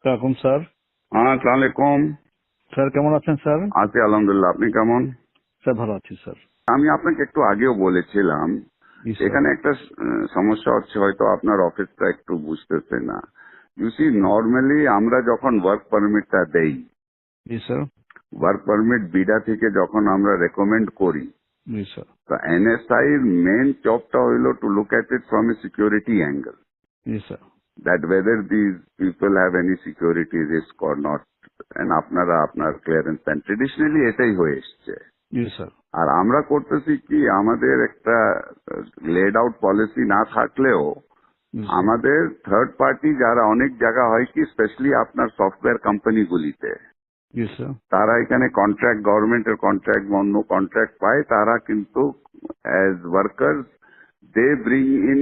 ওয়ালাইকুম স্যার। হ্যাঁ, আসসালামু আলাইকুম। স্যার কেমন আছেন স্যার? আছি আলহামদুলিল্লাহ, আপনি কেমন? স্যার ভালো আছি স্যার। আমি আপনাকে একটু আগেও বলেছিলাম জি স্যার। এখানে একটা সমস্যা হচ্ছে, হয়তো আপনার অফিসটা একটু বুঝতেছে না। ইউ সি, নর্মালি আমরা যখন ওয়ার্ক পারমিটটা দেই, জি স্যার। ওয়ার্ক পারমিট বিডা থেকে যখন আমরা রেকমেন্ড করি, জি স্যার। তো এনএসআই এর মেন জবটা হইলো to look at it from a security angle, G sir. that whether these people have any security risk or not, and আপনারা আপনার ক্লিয়ারেন্স দেন। ট্রেডিশনালি এটাই হয়ে এসছে। জি স্যার। আর আমরা করতেছি কি, আমাদের একটা লেড আউট পলিসি না থাকলেও জি স্যার। আমাদের থার্ড পার্টি যারা অনেক জায়গা হয় কি, স্পেশালি আপনার সফটওয়্যার কোম্পানিগুলিতে, জি স্যার। তারা এখানে কন্ট্রাক্ট, গভর্নমেন্টের কন্ট্রাক্ট, অন্য কন্ট্রাক্ট পায়, তারা কিন্তু as worker they bring in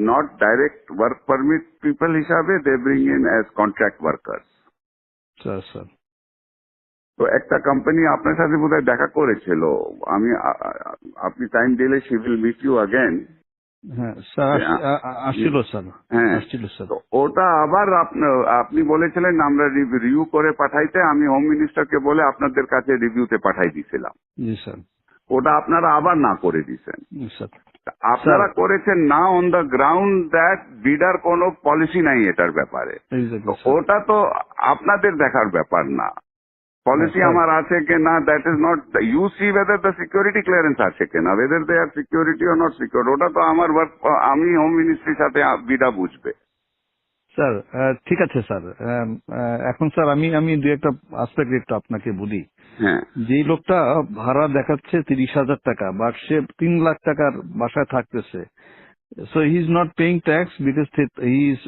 not direct work permit people হিসাবে, they bring in as contract worker. Sir sir. তো একটা কোম্পানি আপনার সাথে বোধহয় দেখা করেছিল, আমি আপনি টাইম দিলে she will meet you again. হ্যাঁ স্যার আসছিল স্যার। হ্যাঁ, আসছিল স্যার। তো ওটা আবার আপনি বলেছিলেন আমরা রিভিউ করে পাঠাইতে, আমি হোম মিনিস্টারকে বলে আপনাদের কাছে রিভিউতে পাঠাই দিয়েছিলাম। জি স্যার। ওটা আপনারা আবার না করে দিয়েছেন। জি স্যার। আপনারা করেছেন না অন দ্য গ্রাউন্ড দ্যাট বিডার কোনো পলিসি নাই এটার ব্যাপারে। তো ওটা তো আপনাদের দেখার ব্যাপার না, পলিসি আমার আছে কি না, that is not, you see whether the security clearance আছে কিনা, whether they are security or not secure, ওটা তো আমার ওয়ার্ক, আমি হোম মিনিস্ট্রির সাথে বিডা বুঝবে। স্যার ঠিক আছে স্যার। এখন স্যার আমি আমি দু একটা আসপেক্ট একটু আপনাকে বলি। হ্যাঁ, যেই লোকটা ভাড়া দেখাচ্ছে 30,000 টাকা, বাট সে 3 লাখ টাকার বাসায় থাকতেছে, so he is not paying tax because he is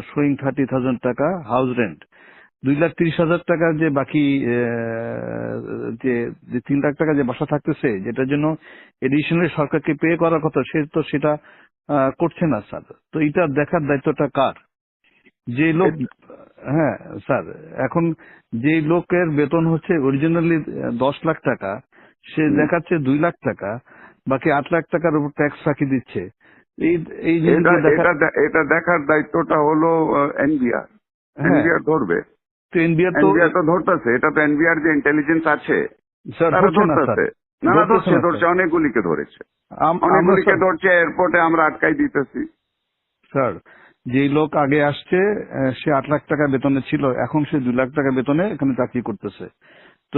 showing 30,000 টাকা হাউস রেন্ট। 2,30,000 টাকা যে বাকি যে 3 লাখ টাকা যে বাসা থাকতেছে, যেটার জন্য এডিশনালি সরকারকে পে করার কথা, সে তো সেটা করছে না স্যার। তো এটা দেখার দায়িত্বটা কার? যে লোক, হ্যাঁ স্যার, এখন যে লোকের বেতন হচ্ছে অরিজিনালি 10 লাখ টাকা, সে দেখাচ্ছে 2 লাখ টাকা, বাকি 8 লাখ টাকার উপর ট্যাক্স ফাঁকি দিচ্ছে। এই এই জিনিসগুলো এটা দেখার দায়িত্বটা হলো এনবিআর। হ্যাঁ, এনবিআর ধরবে, তো এনবিআর তো এনবিআর তো ধরতেছে, এটা তো এনবিআর যে ইন্টেলিজেন্স আছে স্যার তারা ধরছে না স্যার। ধরতেছে। না না, ধরতেছে না ধরছে, স্যার। অনেকগুলিকে ধরেছে, আমরা অনেকগুলিকে স্যার, ধরছে, এয়ারপোর্টে আমরা আটকাই দিতেছি। স্যার যেই লোক আগে আসছে সে 8 লাখ টাকা বেতনে ছিল, এখন সে 2 লাখ টাকা বেতনে এখানে চাকরি করতেছে। তো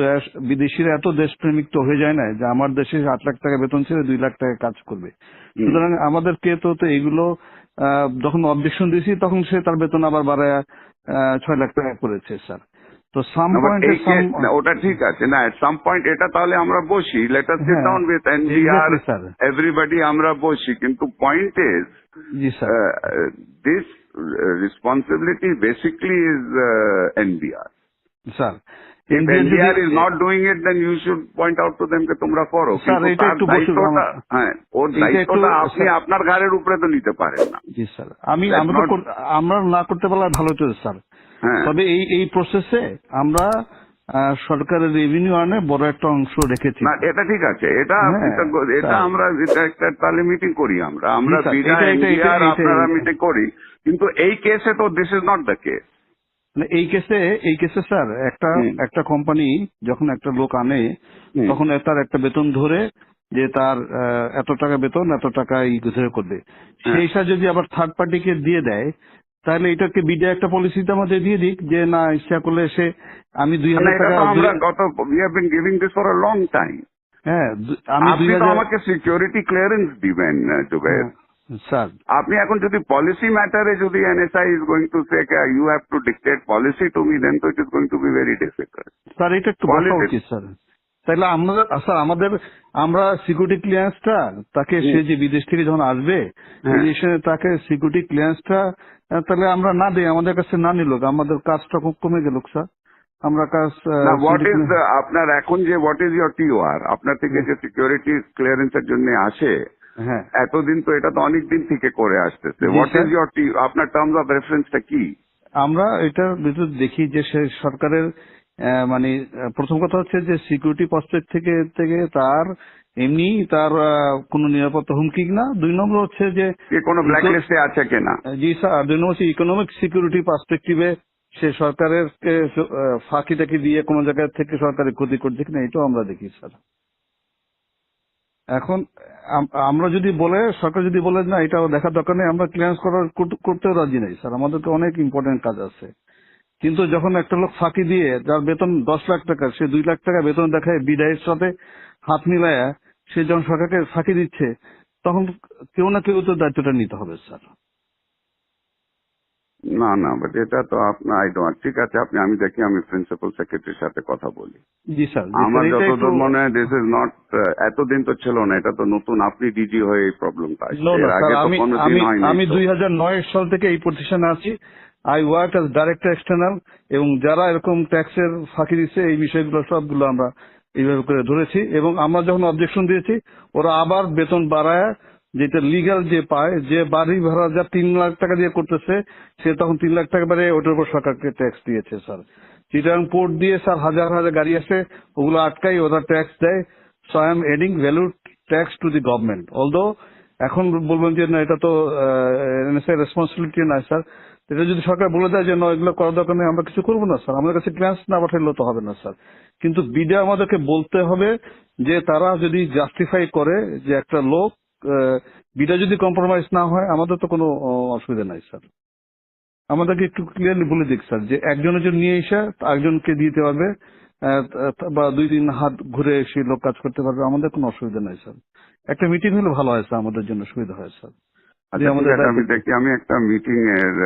বিদেশিরা এত দেশপ্রেমিক তো হয়ে যায় না যে আমার দেশে 8 লাখ টাকা বেতন ছিল 2 লাখ টাকা কাজ করবে। সুতরাং আমাদেরকে তো এগুলো যখন অবজেকশন দিয়েছি তখন সে তার বেতন আবার বাড়ায় 6 লাখ টাকা করেছে স্যার। তো সাম পয়েন্টে ওটা ঠিক আছে না, এট সাম পয়েন্ট এটা তাহলে আমরা বসি, লেট আস সিট হ্যাঁ down with NBR, sir. Everybody আমরা বসি, কিন্তু point is G sir. This responsibility basically is NBR. Sir If NBR is not doing it, then you should point out to them যে তোমরা করো, কিন্তু তার দায়িত্বটা, হ্যাঁ, ওর দায়িত্বটা আপনি আপনার ঘাড়ের উপরে তো নিতে পারেন না। জি স্যার, আমরা না করতে পারলে ভালো হতো স্যার। তবে এই প্রসেসে আমরা সরকারের রেভিনিউ আনে বড় একটা অংশ রেখেছি। না, এটা ঠিক আছে, এটা আমরা একটা তাহলে মিটিং করি, আমরা বিডা এনবিআর আপনারা মিটিং করি, কিন্তু এই কেসে তো this is not the case. এই কেসে স্যার একটা কোম্পানি যখন একটা লোক আনে, তখন তার একটা বেতন ধরে যে তার এত টাকা বেতন, এত টাকা ধরে করবে, সেই হিসাবে যদি আবার থার্ড পার্টিকে দিয়ে দেয়, তাহলে এটাকে বিডা একটা পলিসিতে আমাদের দিয়ে দিক যে না, ইচ্ছা করলে সে আমি 2,000 টাকা, আমরা we have been giving this for a long time. হ্যাঁ, আমি আপনি তো আমাকে সিকিউরিটি ক্লিয়ারেন্স দিবেন জুবাইর স্যার। আপনি এখন যদি পলিসি ম্যাটারে যদি NSI is going to say you have to dictate policy to me, then তো it is going to be very difficult sir. এটা একটু বলা উচিত স্যার। তাহলে আমরা সিকিউরিটি ক্লিয়ারেন্সটা তাকে, সে যে বিদেশ থেকে যখন আসবে তাকে সিকিউরিটি ক্লিয়ারেন্সটা তাহলে আমরা না দিই, আমাদের কাছে না নিল, আমাদের কাজটা খুব কমে গেল স্যার। আমরা কাজ হোয়াট ইজ আপনার এখন যে হোয়াট ইজ ইয়োর টিওআর, আপনার থেকে যে সিকিউরিটি ক্লিয়ারেন্সের জন্য আসে, হ্যাঁ, এতদিন তো এটা তো অনেক দিন থেকে করে আসতেছে, হোয়াট ইজ ইয়োর আপনার টার্মস অফ রেফারেন্সটা কি? আমরা এটার ভিতর দেখি যে সে সরকারের মানে প্রথম কথা হচ্ছে যে সিকিউরিটি পার্সপেক্ট থেকে তার এমনি তার কোনো নিরাপত্তা হুমকি না। 2 নম্বর হচ্ছে যে কোনো ব্ল্যাক লিস্টে আছে কিনা। জি স্যার। 2 নম্বর হচ্ছে ইকোনমিক সিকিউরিটি পার্সপেক্টিভে সে সরকারের ফাঁকি টাকি দিয়ে কোনো জায়গা থেকে সরকারের ক্ষতি করছে কিনা এটাও আমরা দেখি স্যার। এখন আমরা যদি বলে, সরকার যদি বলে না এটা দেখার দরকার নেই, আমরা ক্লিয়ারেন্স করতেও রাজি নেই স্যার, আমাদেরকে অনেক ইম্পর্টেন্ট কাজ আছে। কিন্তু যখন একটা লোক ফাঁকি দিয়ে, যার বেতন 10 লাখ টাকা, সে 2 লাখ টাকা বেতন দেখায় বিদায়ের সাথে হাত মিলায়া সে যখন সরকারকে ফাঁকি দিচ্ছে, তখন কেউ না কেউ তো দায়িত্বটা নিতে হবে স্যার। না না, বাট এটা তো আপনার ঠিক আছে, আমি দেখি, আমি প্রিন্সিপাল সেক্রেটারির সাথে কথা বলি। জি স্যার, আমার যতদূর মনে হয় দিস ইজ নট, এতদিন তো ছিল না, এটা তো নতুন, আপনি ডিজি হয়ে এই প্রবলেমটা আসছে, এর আগে তো কোনোদিন হয়নি। আমি 2009 সাল থেকে এই প্রতিষ্ঠানে আছি। I work as director external, এবং যারা এরকম ট্যাক্সের ফাঁকি দিচ্ছে এই বিষয়গুলো সবগুলো আমরা এইভাবে করে ধরেছি, এবং আমরা যখন অবজেকশন দিয়েছি ওরা আবার বেতন বাড়ায়, যেটা লিগ্যাল যে পায়, যে বাড়ি ভাড়া যা 3 লাখ টাকা দিয়ে করতেছে সে তখন 3 লাখ টাকা বাড়ে ওটার উপর সরকারকে ট্যাক্স দিয়েছে স্যার। চিটাগাং পোর্ট দিয়ে স্যার হাজার হাজার গাড়ি আসে, ওগুলো আটকাই, ওরা ট্যাক্স দেয়। So I am adding value tax to the government. Although এখন বলবেন যে না এটা তো এনএসআই রেসপন্সিবিলিটি না স্যার, এটা যদি সরকার বলে দেয় যে না এগুলো করার দরকার নেই, আমরা কিছু করবো না স্যার, আমাদের কাছে ক্লিয়ারেন্স না পাঠাইলেও তো হবে না স্যার। কিন্তু বিডা আমাদেরকে বলতে হবে যে তারা যদি জাস্টিফাই করে যে একটা লোক বিডা যদি কম্প্রোমাইজ না হয়, আমাদের তো কোনো অসুবিধা নাই স্যার। আমাদেরকে একটু ক্লিয়ারলি বলে দিক স্যার যে একজনের জন্য নিয়ে এসে একজনকে দিতে পারবে, বা 2-3 হাত ঘুরে এসে লোক কাজ করতে পারবে, আমাদের কোনো অসুবিধা নাই স্যার। একটা মিটিং হলে ভালো হয় স্যার, আমাদের জন্য সুবিধা হয় স্যার। আচ্ছা ঠিক আছে, আমি দেখি, আমি একটা মিটিং এর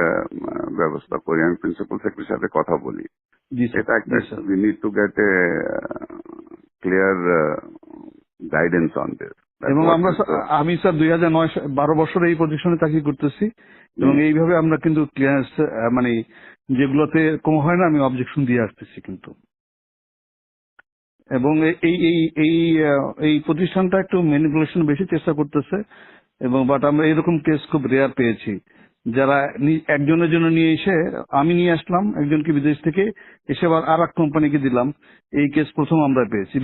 ব্যবস্থা করি, আমি প্রিন্সিপাল সেক্রেটারির সাথে কথা বলি। এটা একটা, we need to get A clear guidance on this. এবং আমি স্যার 12 বছর এই পজিশনে চাকরি করতেছি, এবং এইভাবে আমরা কিন্তু ক্লিয়ারেন্স মানে যেগুলোতে কম হয় না আমি অবজেকশন দিয়ে আসতেছি কিন্তু। এবং এই এই এই এই প্রতিষ্ঠানটা একটু ম্যানিপুলেশন বেশি চেষ্টা করতেছে, এবং বাট আমরা এরকম কেস খুব রেয়ার পেয়েছি, যারা একজনের জন্য নিয়ে এসে, আমি নিয়ে আসলাম একজনকে বিদেশ থেকে, এসে আবার আর এক কোম্পানিকে দিলাম, এই কেস প্রথম আমরা পেয়েছি।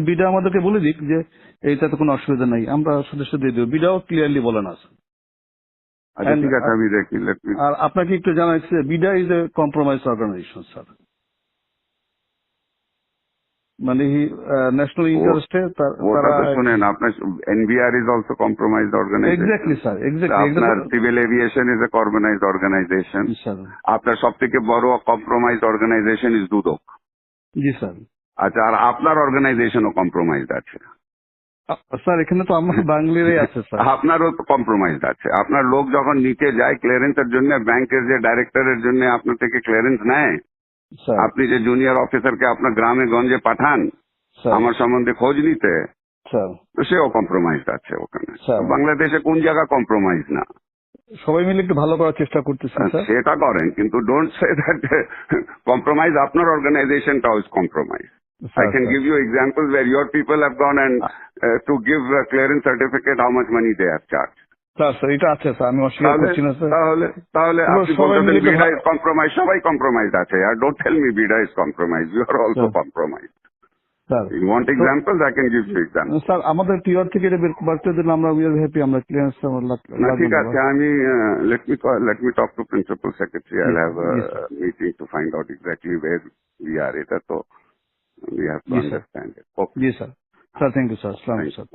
বিডা আমাদেরকে বলে দিক যে এইটাতে কোনো অসুবিধা নাই, আমরা সদস্য দিয়ে দেবো, বিডাও ক্লিয়ারলি বলে না। আচ্ছা ঠিক আছে, আমি দেখি। আর আপনাকে একটু জানাচ্ছি, BIDA is a compromise organization sir, মানে ন্যাশনাল ইন্টারেস্টে তারা শুনেন, আপনার NBR is also compromised organization. Exactly sir, exactly. আপনার civil aviation is a compromised organization. আপনার সব থেকে বড় কম্প্রোমাইজড অর্গানাইজেশন ইজ দুদক। জি স্যার। আচ্ছা, আর আপনার অর্গানাইজেশনও কম্প্রোমাইজড আছে স্যার? এখানে তো আমার বাঙালিরাই আছে স্যার। আপনারও তো কম্প্রোমাইজড আছে। আপনার লোক যখন নিচে যায় ক্লিয়ারেন্সের জন্য, ব্যাংকের যে ডাইরেক্টরের জন্য আপনার থেকে ক্লিয়ারেন্স নেয়, আপনি যে জুনিয়র অফিসারকে আপনার গ্রামে গঞ্জে পাঠান আমার সম্বন্ধে খোঁজ নিতে, তো সেও কম্প্রোমাইজড আছে ওখানে। বাংলাদেশে কোন জায়গা কম্প্রোমাইজ না? সবাই মিলে একটু ভালো করার চেষ্টা করতেছি স্যার। সেটা করেন, কিন্তু ডোন্ট সে দ্যাট কম্প্রোমাইজ আপনার অর্গানাইজেশনটাও is compromise. I can give you examples where your people have gone and to give a clearance certificate, how much money they have charged. Sir এটা আছে স্যার, আমি অস্বীকার করছি না স্যার। তাহলে আপনি বলতেছেন বিডা ইজ কম্প্রোমাইজ, সবাই কম্প্রোমাইজ আছে। আর don't tell me BIDA is compromise, you are also compromise. Sir you want examples, I can give you example. Sir আমাদের টিআর থেকে এটা বাড়তে দিলে আমরা উই আর হ্যাপি, আমরা ক্লিয়ারেন্স ঠিক আছে। আমি let me talk to principal secretary. I'll have a meeting to find out exactly where we are. এটা তো we have to understand it. Okay. Yes sir. Sir, thank you sir. Assalamu alaikum sir.